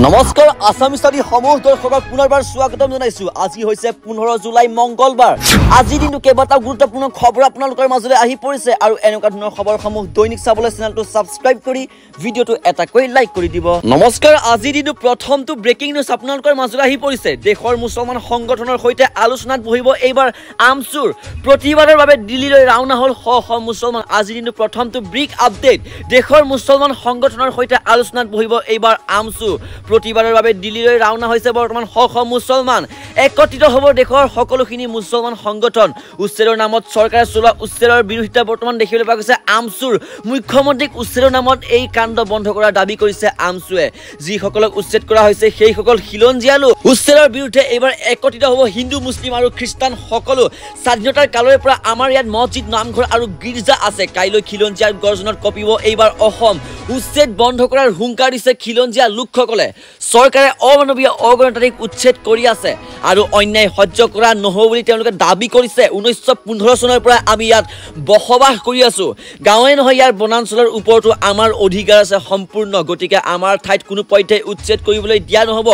নমস্কাৰ আসামিস্তানী সমূহ দৰ্শকক পুনৰবাৰ স্বাগতম জনাইছো। আজি হৈছে 15 জুলাই মঙ্গলবাৰ। আজি দিনটো কেইবাটাও গুৰুত্বপূৰ্ণ খবৰ আপোনালোকৰ মাজলৈ আহি পৰিছে আৰু এনেকুৱা ধৰণৰ খবৰসমূহ দৈনিক চাবলৈ চেনেলটো সাবস্ক্ৰাইব কৰি ভিডিঅটো এটাকৈ লাইক কৰি দিব। নমস্কাৰ, আজি দিনটো প্ৰথমটো ব্ৰেকিং নিউজ আপোনালোকৰ মাজলৈ আহি পৰিছে। দেশৰ মুছলমান সংগঠনৰ সৈতে আলোচনাত বহিব এইবাৰ আমছুৰ। প্ৰতিবাদৰ বাবে দিল্লীলৈ ৰাওনা হ'ল শ শ মুছলমান। আজি দিনটো প্ৰথমটো ব্ৰিক আপডেট। দেশৰ মুছলমান সংগঠনৰ সৈতে আলোচনাত বহিব এইবাৰ আমছুৰ। প্ৰতিবাদৰ বাবে দিল্লীলৈ ৰাওনা হৈছে বৰ্তমান শ শ মুছলমান। একত্ৰিত হ'ব দেশৰ সকলোখিনি মুছলমান সংগঠন। উচ্ছেদৰ নামত চৰকাৰে চলোৱা উচ্ছেদৰ বিৰোধিতা বৰ্তমান দেখিবলৈ পোৱা গৈছে আমছুৰ। মুখ্যমন্ত্ৰীক উচ্ছেদৰ নামত এই কাণ্ড বন্ধ কৰাৰ দাবী কৰিছে আমছুৱে। যিসকলক উচ্ছেদ কৰা হৈছে সেইসকল খিলঞ্জীয়া লোক। উচ্ছেদৰ বিৰুদ্ধে এইবাৰ একত্ৰিত হ'ব হিন্দু, মুছলিম আৰু খ্ৰীষ্টান সকলো। স্বাধীনতাৰ কালৰে পৰা আমাৰ ইয়াত মছজিদ, নামঘৰ আৰু গীৰ্জা আছে। কাইলৈ খিলঞ্জীয়াৰ গৰ্জনত কঁপিব এইবাৰ অসম। উচ্ছেদ বন্ধ কৰাৰ হুংকাৰ দিছে খিলঞ্জীয়া লোকসকলে। চৰকাৰে অমানৱীয় অগণতান্ত্ৰিক উচ্ছেদ কৰি আছে আৰু অন্যায় সহ্য কৰা নহ'ব বুলি তেওঁলোকে দাবী কৰিছে। 1915 চনৰ পৰা আমি ইয়াত বসবাস কৰি আছো। গাঁৱে নহয় ইয়াৰ বনাঞ্চলৰ ওপৰতো আমাৰ অধিকাৰ আছে সম্পূৰ্ণ। গতিকে আমাৰ ঠাইত কোনো পধ্যেই উচ্ছেদ কৰিবলৈ দিয়া নহ'ব।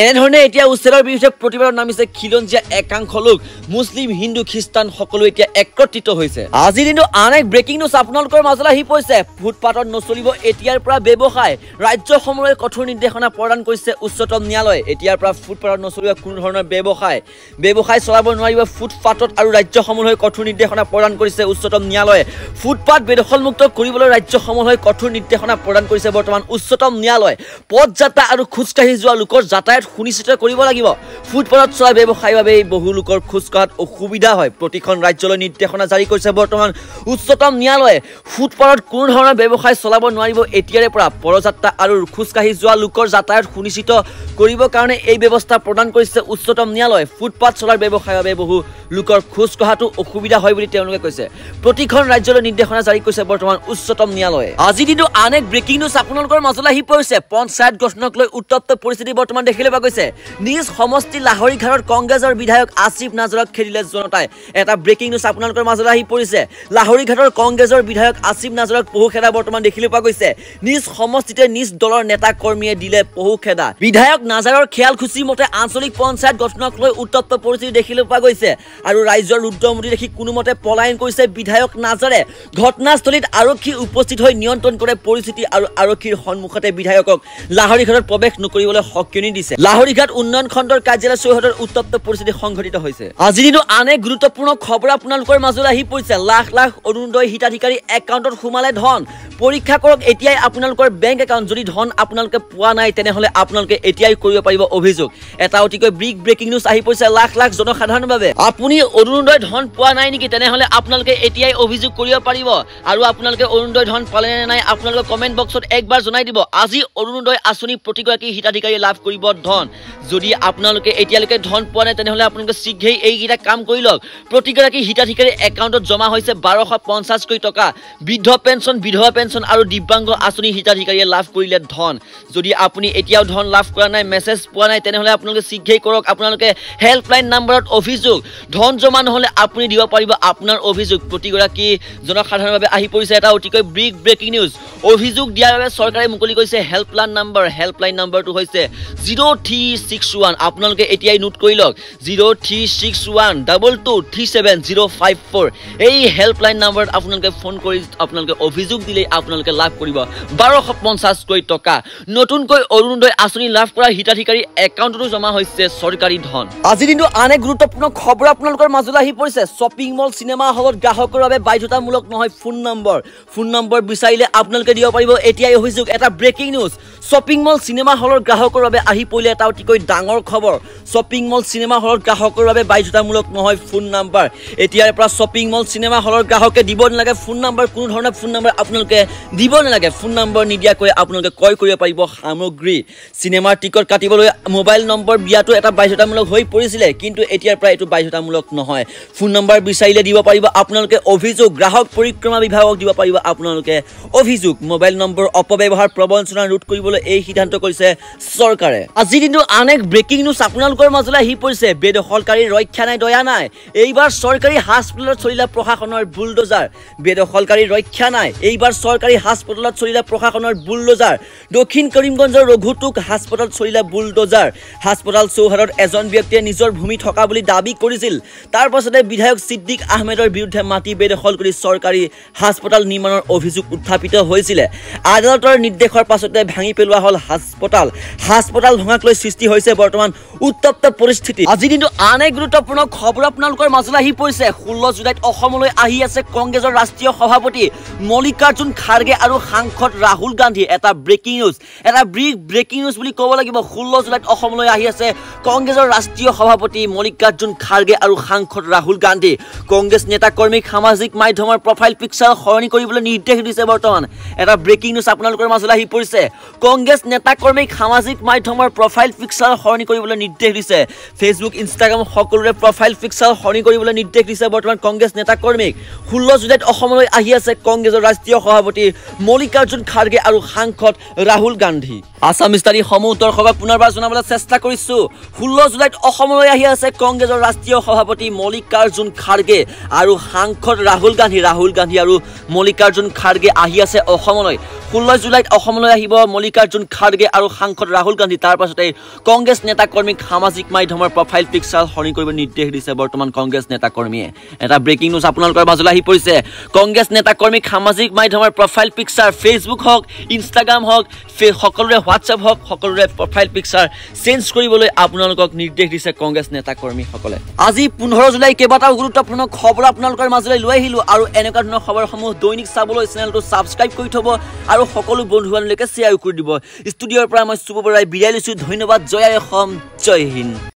এনেধৰণে এতিয়া উচ্ছেদৰ বিৰুদ্ধে প্ৰতিবাদত নামিছে খিলঞ্জীয়া একাংশ লোক। মুছলিম, হিন্দু, খ্ৰীষ্টান সকলো এতিয়া একত্ৰিত হৈছে। আজি দিনটো আন এক ব্ৰেকিং নিউজ আপোনালোকৰ মাজলৈ আহি পৰিছে। ফুটপাথত নচলিব এতিয়াৰ পৰা ব্যৱসায়। ৰাজ্যসমূহলৈ কঠোৰ নিৰ্দেশনা প্ৰদান কৰিছে উচ্চতম ন্যায়ালয়ে। এতিয়াৰ পৰা ফুটপাথত নচলিব কোনো ধৰণৰ ব্যৱসায় চলাব নোৱাৰিব ফুটপাথত আৰু ৰাজ্যসমূহলৈ কঠোৰ নিৰ্দেশনা প্ৰদান কৰিছে উচ্চতম ন্যায়ালয়ে। ফুটপাথ বেদখলমুক্ত কৰিবলৈ ৰাজ্যসমূহলৈ কঠোৰ নিৰ্দেশনা প্ৰদান কৰিছে বৰ্তমান উচ্চতম ন্যায়ালয়ে। পদযাত্ৰা আৰু খোজকাঢ়ি যোৱা লোকৰ যাতায়াত সুনিশ্চিত কৰিব লাগিব। ফুটপাথত চলা ব্যৱসায়ৰ বাবে বহু লোকৰ খোজ কঢ়াত অসুবিধা হয়। প্ৰতিখন ৰাজ্যলৈ নিৰ্দেশনা জাৰি কৰিছে বৰ্তমান উচ্চতম ন্যায়ালয়ে। ফুটপাথত কোনো ধৰণৰ ব্যৱসায় চলাব নোৱাৰিব এতিয়াৰে পৰা। পদযাত্ৰা আৰু খোজকাঢ়ি যোৱা লোকৰ যাতায়াত সুনিশ্চিত কৰিবৰ কাৰণে এই ব্যৱস্থা প্ৰদান কৰিছে উচ্চতম ন্যায়ালয়ে। ফুটপাথ চলাৰ ব্যৱসায়ৰ বাবে বহু লোকৰ খোজ কঢ়াটো অসুবিধা হয় বুলি তেওঁলোকে কৈছে। প্ৰতিখন ৰাজ্যলৈ নিৰ্দেশনা জাৰি কৰিছে বৰ্তমান উচ্চতম ন্যায়ালয়ে। আজি দিনটো আন এক ব্ৰেকিং নিউজ আপোনালোকৰ মাজলৈ আহি পৰিছে। পঞ্চায়ত গঠনক লৈ উত্তপ্ত পৰিস্থিতি বৰ্তমান দেখিবলৈ পোৱা গৈছে। নিজ সমষ্টি লাহৰীঘাটত কংগ্ৰেছৰ বিধায়ক আসিফ নাজৰক খেদিলে জনতাই। এটা ব্ৰেকিং নিউজ আপোনালোকৰ মাজলৈ আহি পৰিছে। লাহৰীঘাটৰ কংগ্ৰেছৰ বিধায়ক আসিফ নাজৰক পহু খেদা বৰ্তমান দেখিবলৈ পোৱা গৈছে। নিজ সমষ্টিতে নিজ দলৰ নেতা কৰ্মীয়ে দিলে পহু খেদা। বিধায়ক নাজাৰৰ খেয়ালখুচি মতে আঞ্চলিক পঞ্চায়ত গঠনক লৈ উত্তপ্ত পৰিস্থিতি দেখিবলৈ পোৱা গৈছে আৰু ৰাইজৰ ৰুদ্ৰমূৰ্তি দেখি কোনোমতে পলায়ন কৰিছে বিধায়ক নাজাৰে। ঘটনাস্থলীত আৰক্ষী উপস্থিত হৈ নিয়ন্ত্ৰণ কৰে পৰিস্থিতি আৰু আৰক্ষীৰ সন্মুখতে বিধায়কক লাহৰীঘাটত প্ৰৱেশ নকৰিবলৈ সকিয়নি দিছে। লাহৰীঘাট উন্নয়ন খণ্ডৰ কাৰ্যালয় চৌহদৰ উত্তপ্ত পৰিস্থিতি সংঘটিত হৈছে। আজি দিনটো আন এক গুৰুত্বপূৰ্ণ খবৰ আপোনালোকৰ মাজলৈ আহি পৰিছে। লাখ লাখ অৰুণোদয় হিতাধিকাৰী একাউণ্টত সোমালে ধন। পৰীক্ষা কৰক এতিয়াই আপোনালোকৰ বেংক একাউণ্ট। যদি ধন আপোনালোকে পোৱা নাই তেনেহ'লে আপোনালোকে এতিয়াই কৰিব পাৰিব অভিযোগ। এটা অতিকৈ বিগ ব্ৰেকিং নিউজ আহি পৰিছে লাখ লাখ জনসাধাৰণৰ বাবে। আপুনি অৰুণোদয় ধন পোৱা নাই নেকি? তেনেহ'লে আপোনালোকে এতিয়াই অভিযোগ কৰিব পাৰিব। আৰু আপোনালোকে অৰুণোদয় ধন পালে নে নাই আপোনালোকে কমেণ্ট বক্সত একবাৰ জনাই দিব। আজি অৰুণোদয় আঁচনি প্ৰতিগৰাকী হিতাধিকাৰীয়ে লাভ কৰিব ধন। যদি আপোনালোকে এতিয়ালৈকে ধন পোৱা নাই তেনেহ'লে আপোনালোকে শীঘ্ৰেই এইকেইটা কাম কৰি লওক। প্ৰতিগৰাকী হিতাধিকাৰীৰ একাউণ্টত জমা হৈছে 1250 কোটি টকা। বৃদ্ধ পেঞ্চন, বিধৱা পেঞ্চন আৰু দিব্যাংগ আঁচনি হিতাধিকাৰীয়ে লাভ কৰিলে ধন। যদি আপুনি এতিয়াও ধন লাভ কৰা নাই, মেছেজ পোৱা নাই তেনেহ'লে আপোনালোকে শীঘ্ৰেই কৰক। আপোনালোকে হেল্পলাইন নাম্বাৰত অভিযোগ। ধন জমা নহ'লে আপুনি দিব পাৰিব আপোনাৰ অভিযোগ। প্ৰতিগৰাকী জনসাধাৰণৰ বাবে আহি পৰিছে এটা অতিকৈ বিগ ব্ৰেকিং নিউজ। অভিযোগ দিয়াৰ বাবে চৰকাৰে মুকলি কৰিছে হেল্পলাইন নাম্বাৰ। হেল্পলাইন নাম্বাৰটো হৈছে 0361। আপোনালোকে এতিয়াই নোট কৰি লওক 03612237 এই হেল্পলাইন নাম্বাৰত আপোনালোকে ফোন কৰি আপোনালোকে অভিযোগ দিলেই আপোনালোকে লাভ কৰিব 1250 কোটি টকা। নতুনকৈ অৰুণোদয় আঁচনি লাভ কৰা হিতাধিকাৰী একাউণ্টতো জমা হৈছে চৰকাৰী ধন। আজি দিনটো আন এক গুৰুত্বপূৰ্ণ খবৰ আপোনালোকৰ মাজলৈ আহি পৰিছে। শ্বপিং মল, চিনেমা হলত গ্ৰাহকৰ বাবে বাধ্যতামূলক নহয় ফোন নম্বৰ। ফোন নম্বৰ বিচাৰিলে আপোনালোকে দিব পাৰিব এতিয়াই অভিযোগ। এটা breaking news. Shopping mall, cinema হলৰ গ্ৰাহকৰ বাবে আহি পৰিলে এটা অতিকৈ ডাঙৰ খবৰ। শ্বপিং মল, চিনেমা হলৰ গ্ৰাহকৰ বাবে বাধ্যতামূলক নহয় ফোন নম্বৰ। এতিয়াৰ পৰা শ্বপিং মল, চিনেমা হলৰ গ্ৰাহকে দিব নালাগে ফোন নম্বৰ। কোনো ধৰণৰ ফোন নম্বৰ আপোনালোকে দিব নালাগে। ফোন নম্বৰ নিদিয়াকৈ আপোনালোকে ক্ৰয় কৰিব পাৰিব সামগ্ৰী। চিনেমাৰ টিকট কাটিবলৈ মোবাইল নম্বৰ দিয়াটো এটা বাধ্যতামূলক হৈ পৰিছিলে, কিন্তু এতিয়াৰ পৰা এইটো বাধ্যতামূলক নহয়। ফোন নম্বৰ বিচাৰিলে দিব পাৰিব আপোনালোকে অভিযোগ। গ্ৰাহক পৰিক্ৰমা বিভাগক দিব পাৰিব আপোনালোকে অভিযোগ। মোবাইল নম্বৰ অপব্যৱহাৰ প্ৰবঞ্চনা ৰোধ কৰিবলৈ এই সিদ্ধান্ত কৰিছে চৰকাৰে। আজি দিনটো আন এক ব্ৰেকিং নিউজ আপোনালোকৰ মাজলৈ আহি পৰিছে। বেদখলকাৰীৰ ৰক্ষা নাই, দয়া নাই। এইবাৰ চৰকাৰী হাস্পতালত চলিলে প্ৰশাসনৰ বুলডোজাৰ। বেদখলকাৰীৰ ৰক্ষা নাই। এইবাৰ চৰকাৰী হাস্পতালত চলিলে প্ৰশাসনৰ বুলডোজাৰ। দক্ষিণ কৰিমগঞ্জৰ লঘুটুক হাস্পতাল চলিলে বুলডোজাৰ হাস্পতাল চৌহাদত এজন ব্যক্তিয়ে নিজৰ ভূমি থকা বুলি দাবী কৰিছিল তাৰ পাছতে বিধায়ক সিদ্দিক আহমেদৰ বিৰুদ্ধে মাটি বেদখল কৰি চৰকাৰী হাস্পতাল নিৰ্মাণৰ অভিযোগ উত্থাপিত হৈছিল আদালতৰ নিৰ্দেশৰ পাছতে ভাঙি পেলোৱা হল হাস্পতাল ভঙাক লৈ সৃষ্টি হৈছে বৰ্তমান উত্তপ্ত পৰিস্থিতি আজি দিনটো আন এক গুৰুত্বপূৰ্ণ খবৰ আপোনালোকৰ মাজলৈ আহি পৰিছে 16 জুলাইত অসমলৈ আহি আছে কংগ্ৰেছৰ ৰাষ্ট্ৰীয় সভাপতি মল্লিকাৰ্জুন খাৰগে আৰু সাংসদ ৰাহুল গান্ধী এটা ব্ৰেকিং নিউজ বুলি ক'ব লাগিব 16 জুলাইত অসমলৈ আহি আছে কংগ্ৰেছৰ ৰাষ্ট্ৰীয় সভাপতি মল্লিকাৰ্জুন খাৰগে আৰু সাংসদ ৰাহুল গান্ধী কংগ্ৰেছ নেতা কৰ্মীক সামাজিক মাধ্যমৰ প্ৰফাইল পিকচাৰ সলনি কৰিবলৈ নিৰ্দেশ দিছে বৰ্তমান এটা ব্ৰেকিং নিউজ আপোনালোকৰ মাজলৈ আহি পৰিছে কংগ্ৰেছ নেতা কৰ্মীক সামাজিক মাধ্যমৰ প্ৰফাইল পিকচাৰ সলনি কৰিবলৈ নিৰ্দেশ দিছে ফেচবুক ইনষ্টাগ্ৰাম সকলোৰে প্ৰফাইল পিকচাৰ সলনি কৰিবলৈ নিৰ্দেশ দিছে বৰ্তমান কংগ্ৰেছ নেতা কৰ্মীক 16 জুলাইত অসমলৈ আহি আছে কংগ্ৰেছৰ ৰাষ্ট্ৰীয় সভাপতি মল্লিকাৰ্জুন খাৰগে আৰু সাংসদ ৰাহুল গান্ধী আসাম ইস্তাৰী সমূহ দৰ্শকক পুনৰবাৰ জনাবলৈ চেষ্টা কৰিছো 16 জুলাইত অসমলৈ আহি আছে কংগ্ৰেছৰ ৰাষ্ট্ৰীয় সভাপতি মল্লিকাৰ্জুন খাৰগে আৰু সাংসদ ৰাহুল গান্ধী আৰু মল্লিকাৰ্জুন খাৰগে আহি আছে অসমলৈ 16 জুলাইত অসমলৈ আহিব মল্লিকাৰ্জুন খাৰগে আৰু সাংসদ ৰাহুল গান্ধী তাৰ পাছতে কংগ্ৰেছ নেতা কৰ্মীক সামাজিক মাধ্যমৰ প্ৰফাইল পিকচাৰ সলনি কৰিব নিৰ্দেশ দিছে বৰ্তমান কংগ্ৰেছ নেতা কৰ্মীয়ে এটা ব্ৰেকিং নিউজ আপোনালোকৰ মাজলৈ আহি পৰিছে কংগ্ৰেছ নেতা কৰ্মীক সামাজিক মাধ্যমৰ প্ৰফাইল পিকচাৰ ফেচবুক হওক ইনষ্টাগ্ৰাম হওক সকলোৰে হোৱাটছআপ হওক সকলোৰে প্ৰফাইল পিকচাৰ চেঞ্জ কৰিবলৈ আপোনালোকক নিৰ্দেশ দিছে কংগ্ৰেছ নেতা কৰ্মীসকলে আজি 15 জুলাই কেইবাটাও গুৰুত্বপূৰ্ণ খবৰ আপোনালোকৰ মাজলৈ লৈ আহিলো আৰু এনেকুৱা ধৰণৰ খবৰসমূহ দৈনিক চাবলৈ চেনেলটো সাবস্ক্ৰাইব কৰি থব আৰু সকলো বন্ধু-বান্ধৱীলৈকে শ্বেয়াৰ কৰি দিব ষ্টুডিঅ'ৰ পৰা মই সুব বৰাই বিদায় লৈছো ধন্যবাদ জয় অসম জয় হিন্দ